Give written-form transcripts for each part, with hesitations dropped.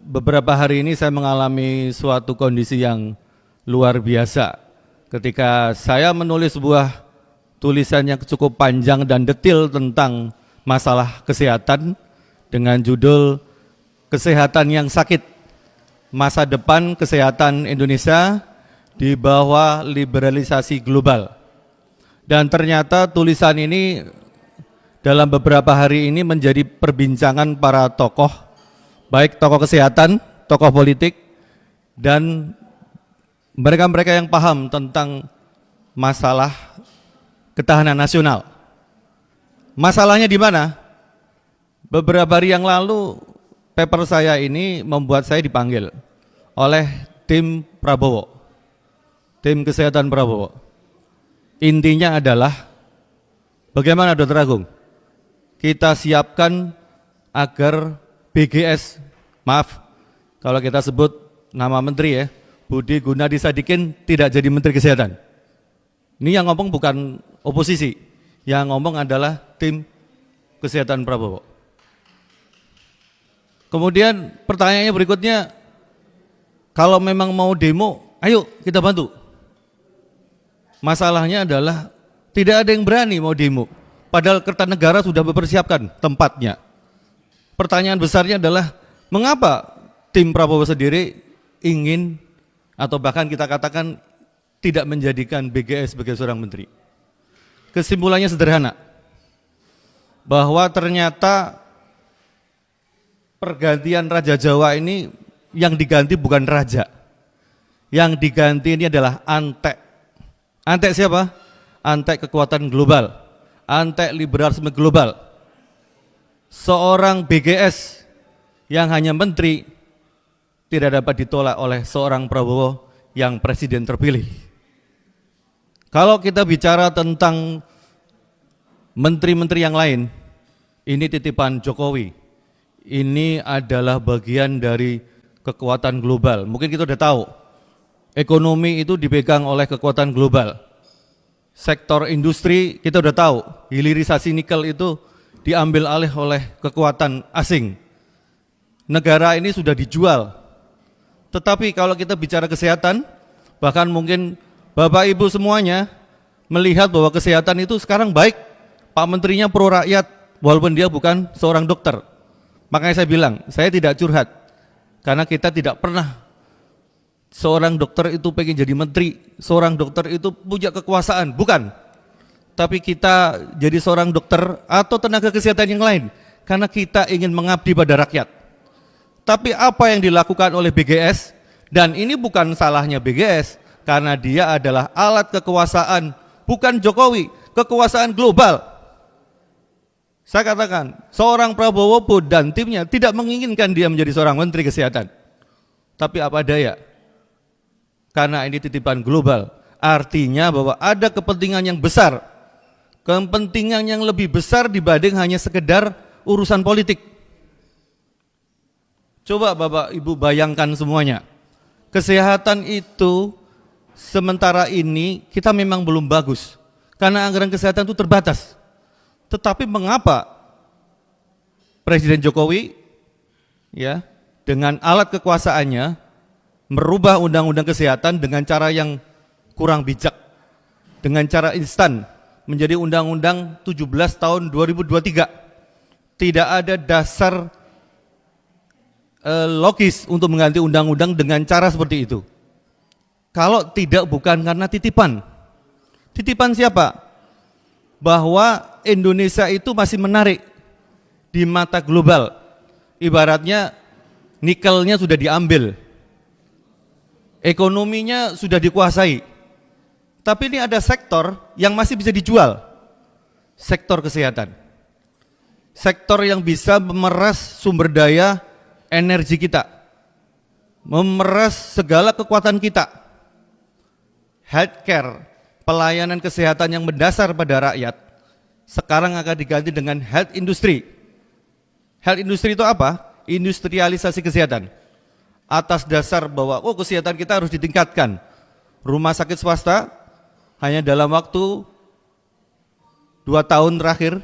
beberapa hari ini saya mengalami suatu kondisi yang luar biasa ketika saya menulis sebuah tulisan yang cukup panjang dan detail tentang masalah kesehatan dengan judul Kesehatan yang Sakit, Masa Depan Kesehatan Indonesia di Bawah Liberalisasi Global. Dan ternyata tulisan ini dalam beberapa hari ini menjadi perbincangan para tokoh, baik tokoh kesehatan, tokoh politik, dan mereka-mereka yang paham tentang masalah ketahanan nasional. Masalahnya di mana? Beberapa hari yang lalu paper saya ini membuat saya dipanggil oleh tim Prabowo, tim kesehatan Prabowo. Intinya adalah bagaimana Dr. Agung kita siapkan agar BGS, maaf kalau kita sebut nama menteri ya, Budi Gunadi Sadikin tidak jadi menteri kesehatan. Ini yang ngomong bukan oposisi, yang ngomong adalah tim kesehatan Prabowo. Kemudian pertanyaannya berikutnya, kalau memang mau demo, ayo kita bantu. Masalahnya adalah tidak ada yang berani mau demo, padahal Kertanegara sudah mempersiapkan tempatnya. Pertanyaan besarnya adalah, mengapa tim Prabowo sendiri ingin atau bahkan kita katakan tidak menjadikan BGS sebagai seorang menteri? Kesimpulannya sederhana, bahwa ternyata pergantian Raja Jawa ini yang diganti bukan raja, yang diganti ini adalah antek. Antek siapa? Antek kekuatan global, antek liberalisme global. Seorang BGS yang hanya menteri tidak dapat ditolak oleh seorang Prabowo yang presiden terpilih. Kalau kita bicara tentang menteri-menteri yang lain, ini titipan Jokowi. Ini adalah bagian dari kekuatan global. Mungkin kita sudah tahu, ekonomi itu dipegang oleh kekuatan global. Sektor industri kita sudah tahu, hilirisasi nikel itu diambil alih oleh kekuatan asing. Negara ini sudah dijual. Tetapi kalau kita bicara kesehatan, bahkan mungkin Bapak Ibu semuanya melihat bahwa kesehatan itu sekarang baik. Pak Menterinya pro rakyat, walaupun dia bukan seorang dokter. Makanya saya bilang, saya tidak curhat, karena kita tidak pernah seorang dokter itu pengen jadi menteri, seorang dokter itu punya kekuasaan, bukan. Tapi kita jadi seorang dokter atau tenaga kesehatan yang lain, karena kita ingin mengabdi pada rakyat. Tapi apa yang dilakukan oleh BGS, dan ini bukan salahnya BGS, karena dia adalah alat kekuasaan, bukan Jokowi, kekuasaan global. Saya katakan, seorang Prabowo pun dan timnya tidak menginginkan dia menjadi seorang menteri kesehatan. Tapi apa daya, karena ini titipan global, artinya bahwa ada kepentingan yang besar, kepentingan yang lebih besar dibanding hanya sekedar urusan politik. Coba Bapak Ibu bayangkan semuanya, kesehatan itu sementara ini kita memang belum bagus, karena anggaran kesehatan itu terbatas. Tetapi mengapa Presiden Jokowi ya dengan alat kekuasaannya merubah undang-undang kesehatan dengan cara yang kurang bijak, dengan cara instan menjadi undang-undang 17 tahun 2023. Tidak ada dasar logis untuk mengganti undang-undang dengan cara seperti itu. Kalau tidak bukan karena titipan. Titipan siapa? Bahwa Indonesia itu masih menarik di mata global. Ibaratnya nikelnya sudah diambil, ekonominya sudah dikuasai. Tapi ini ada sektor yang masih bisa dijual, sektor kesehatan. Sektor yang bisa memeras sumber daya energi kita, memeras segala kekuatan kita. Healthcare, pelayanan kesehatan yang mendasar pada rakyat, sekarang akan diganti dengan health industry. Health industry itu apa? Industrialisasi kesehatan. Atas dasar bahwa kesehatan kita harus ditingkatkan. Rumah sakit swasta hanya dalam waktu 2 tahun terakhir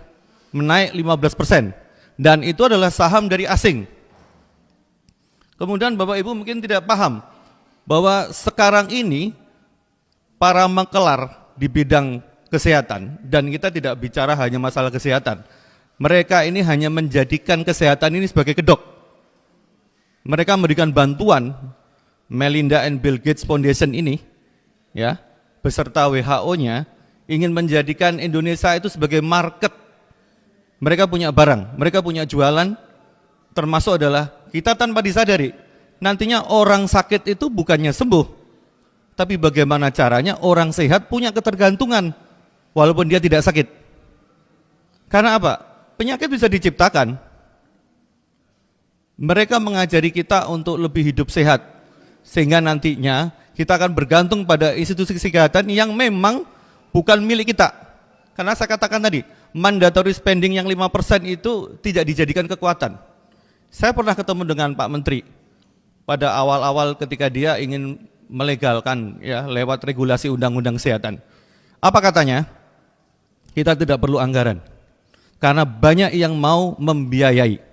menaik 15%. Dan itu adalah saham dari asing. Kemudian Bapak Ibu mungkin tidak paham bahwa sekarang ini para mengkelar di bidang kesehatan, dan kita tidak bicara hanya masalah kesehatan, mereka ini hanya menjadikan kesehatan ini sebagai kedok. Mereka memberikan bantuan, Melinda and Bill Gates Foundation ini, ya, beserta WHO-nya, ingin menjadikan Indonesia itu sebagai market. Mereka punya barang, mereka punya jualan, termasuk adalah kita tanpa disadari, nantinya orang sakit itu bukannya sembuh, tapi bagaimana caranya orang sehat punya ketergantungan, walaupun dia tidak sakit. Karena apa? Penyakit bisa diciptakan. Mereka mengajari kita untuk lebih hidup sehat, sehingga nantinya kita akan bergantung pada institusi kesehatan yang memang bukan milik kita. Karena saya katakan tadi, mandatory spending yang 5% itu tidak dijadikan kekuatan. Saya pernah ketemu dengan Pak Menteri pada awal-awal ketika dia ingin melegalkan, ya, lewat regulasi undang-undang kesehatan. Apa katanya? Kita tidak perlu anggaran, karena banyak yang mau membiayai.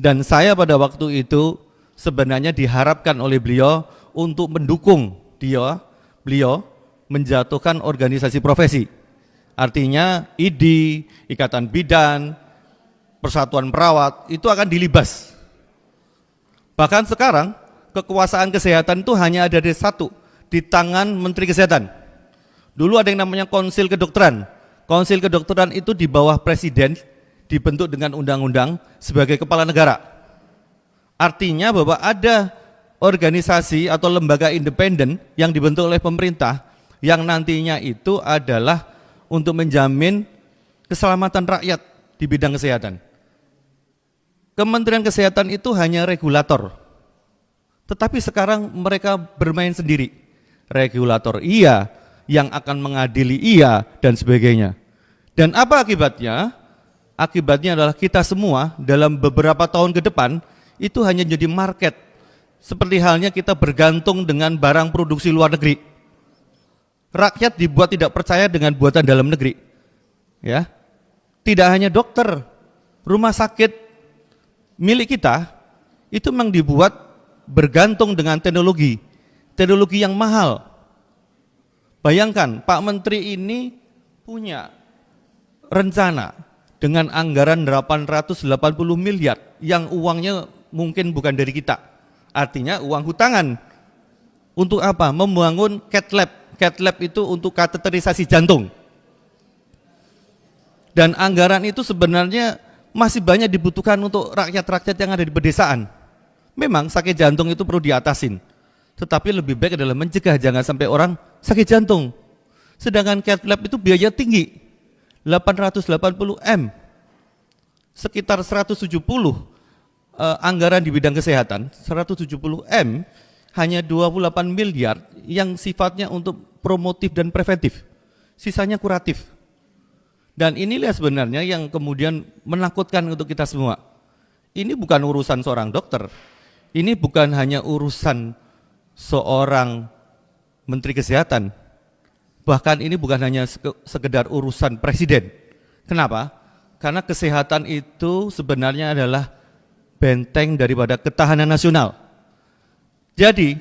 Dan saya pada waktu itu sebenarnya diharapkan oleh beliau untuk mendukung beliau menjatuhkan organisasi profesi. Artinya IDI, Ikatan Bidan, Persatuan Perawat itu akan dilibas. Bahkan sekarang kekuasaan kesehatan itu hanya ada di satu, di tangan Menteri Kesehatan. Dulu ada yang namanya Konsil Kedokteran. Konsil Kedokteran itu di bawah Presiden, dibentuk dengan undang-undang sebagai kepala negara. Artinya bahwa ada organisasi atau lembaga independen yang dibentuk oleh pemerintah yang nantinya itu adalah untuk menjamin keselamatan rakyat di bidang kesehatan. Kementerian Kesehatan itu hanya regulator, tetapi sekarang mereka bermain sendiri. Regulator iya, yang akan mengadili iya, dan sebagainya. Dan apa akibatnya? Akibatnya adalah kita semua dalam beberapa tahun ke depan itu hanya jadi market. Seperti halnya kita bergantung dengan barang produksi luar negeri. Rakyat dibuat tidak percaya dengan buatan dalam negeri. Ya. Tidak hanya dokter, rumah sakit milik kita itu memang dibuat bergantung dengan teknologi yang mahal. Bayangkan Pak Menteri ini punya rencana dengan anggaran 880 miliar yang uangnya mungkin bukan dari kita. Artinya uang hutangan. Untuk apa? Membangun cath lab. Cath lab itu untuk kateterisasi jantung. Dan anggaran itu sebenarnya masih banyak dibutuhkan untuk rakyat-rakyat yang ada di pedesaan. Memang sakit jantung itu perlu diatasin. Tetapi lebih baik adalah mencegah, jangan sampai orang sakit jantung. Sedangkan cath lab itu biaya tinggi. 880 M, sekitar 170 anggaran di bidang kesehatan, 170 M, hanya 28 miliar yang sifatnya untuk promotif dan preventif, sisanya kuratif. Dan inilah sebenarnya yang kemudian menakutkan untuk kita semua. Ini bukan urusan seorang dokter, ini bukan hanya urusan seorang Menteri Kesehatan, bahkan ini bukan hanya sekedar urusan presiden. Kenapa? Karena kesehatan itu sebenarnya adalah benteng daripada ketahanan nasional. Jadi,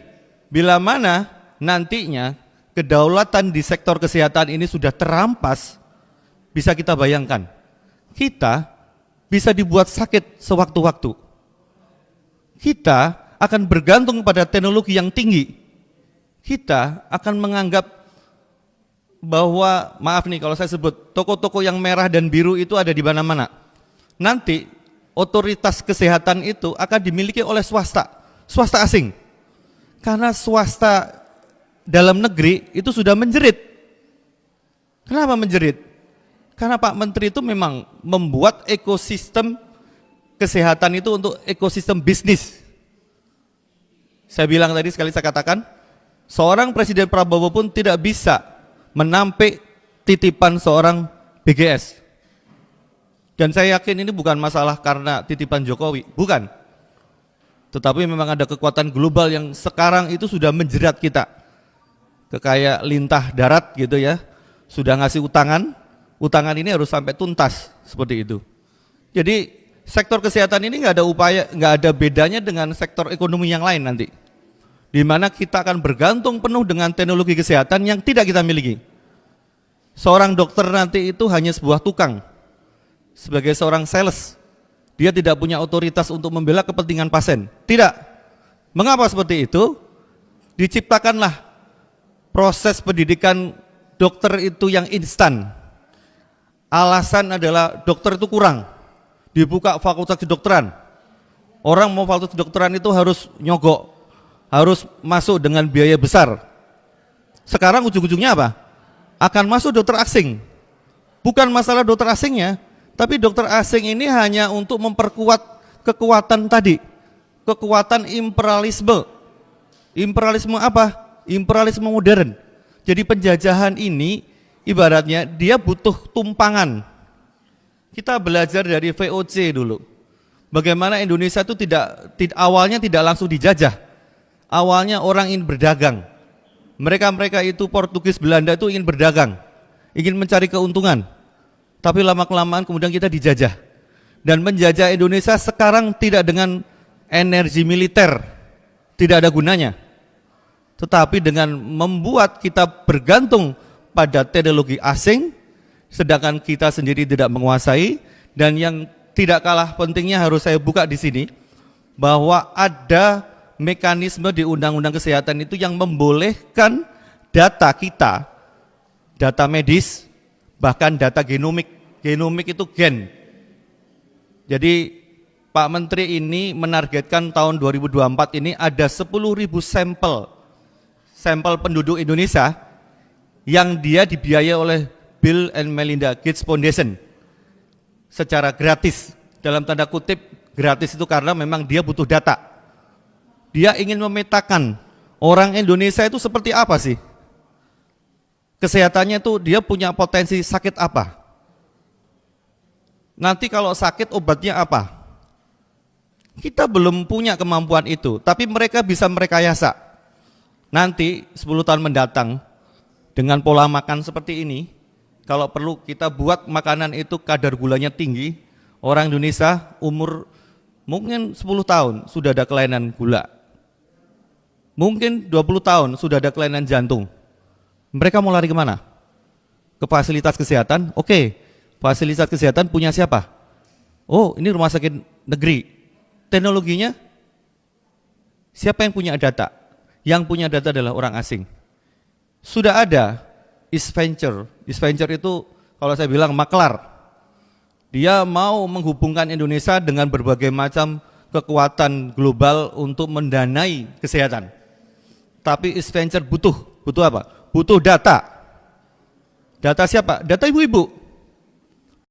bila mana nantinya kedaulatan di sektor kesehatan ini sudah terampas, bisa kita bayangkan, kita bisa dibuat sakit sewaktu-waktu. Kita akan bergantung pada teknologi yang tinggi. Kita akan menganggap bahwa, maaf nih kalau saya sebut, toko-toko yang merah dan biru itu ada di mana-mana. Nanti otoritas kesehatan itu akan dimiliki oleh swasta asing. Karena swasta dalam negeri itu sudah menjerit. Kenapa menjerit? Karena Pak Menteri itu memang membuat ekosistem kesehatan itu untuk ekosistem bisnis. Saya bilang tadi, sekali saya katakan, seorang Presiden Prabowo pun tidak bisa menampik titipan seorang BGS. Dan saya yakin ini bukan masalah karena titipan Jokowi, bukan. Tetapi memang ada kekuatan global yang sekarang itu sudah menjerat kita. Kayak lintah darat gitu ya, sudah ngasih utangan ini harus sampai tuntas, seperti itu. Jadi sektor kesehatan ini nggak ada bedanya dengan sektor ekonomi yang lain nanti, di mana kita akan bergantung penuh dengan teknologi kesehatan yang tidak kita miliki. Seorang dokter nanti itu hanya sebuah tukang, sebagai seorang sales, dia tidak punya otoritas untuk membela kepentingan pasien. Tidak. Mengapa seperti itu? Diciptakanlah proses pendidikan dokter itu yang instan. Alasan adalah dokter itu kurang. Dibuka fakultas kedokteran. Orang mau fakultas kedokteran itu harus nyogok, harus masuk dengan biaya besar. Sekarang ujung-ujungnya apa? Akan masuk dokter asing. Bukan masalah dokter asingnya, tapi dokter asing ini hanya untuk memperkuat kekuatan tadi, kekuatan imperialisme. Imperialisme apa? Imperialisme modern. Jadi penjajahan ini ibaratnya dia butuh tumpangan. Kita belajar dari VOC dulu. Bagaimana Indonesia itu awalnya tidak langsung dijajah. Awalnya orang ingin berdagang. Mereka itu Portugis, Belanda itu ingin berdagang, ingin mencari keuntungan. Tapi lama-kelamaan kemudian kita dijajah. Dan menjajah Indonesia sekarang tidak dengan energi militer, tidak ada gunanya. Tetapi dengan membuat kita bergantung pada teknologi asing, sedangkan kita sendiri tidak menguasai. Dan yang tidak kalah pentingnya harus saya buka di sini, bahwa ada mekanisme di Undang-Undang Kesehatan itu yang membolehkan data kita, data medis, bahkan data genomik. Genomik itu gen. Jadi Pak Menteri ini menargetkan tahun 2024 ini ada 10.000 sampel penduduk Indonesia yang dia dibiayai oleh Bill and Melinda Gates Foundation secara gratis. Dalam tanda kutip gratis itu karena memang dia butuh data. Dia ingin memetakan orang Indonesia itu seperti apa sih? Kesehatannya itu dia punya potensi sakit apa? Nanti kalau sakit obatnya apa? Kita belum punya kemampuan itu, tapi mereka bisa merekayasa. Nanti 10 tahun mendatang dengan pola makan seperti ini, kalau perlu kita buat makanan itu kadar gulanya tinggi, orang Indonesia umur mungkin 10 tahun sudah ada kelainan gula. Mungkin 20 tahun sudah ada kelainan jantung. Mereka mau lari kemana? Ke fasilitas kesehatan? Oke, fasilitas kesehatan punya siapa? Oh, ini rumah sakit negeri. Teknologinya? Siapa yang punya data? Yang punya data adalah orang asing. Sudah ada East Venture. East Venture itu kalau saya bilang maklar. Dia mau menghubungkan Indonesia dengan berbagai macam kekuatan global untuk mendanai kesehatan. Tapi East Venture butuh apa? Butuh data. Data siapa? Data ibu-ibu.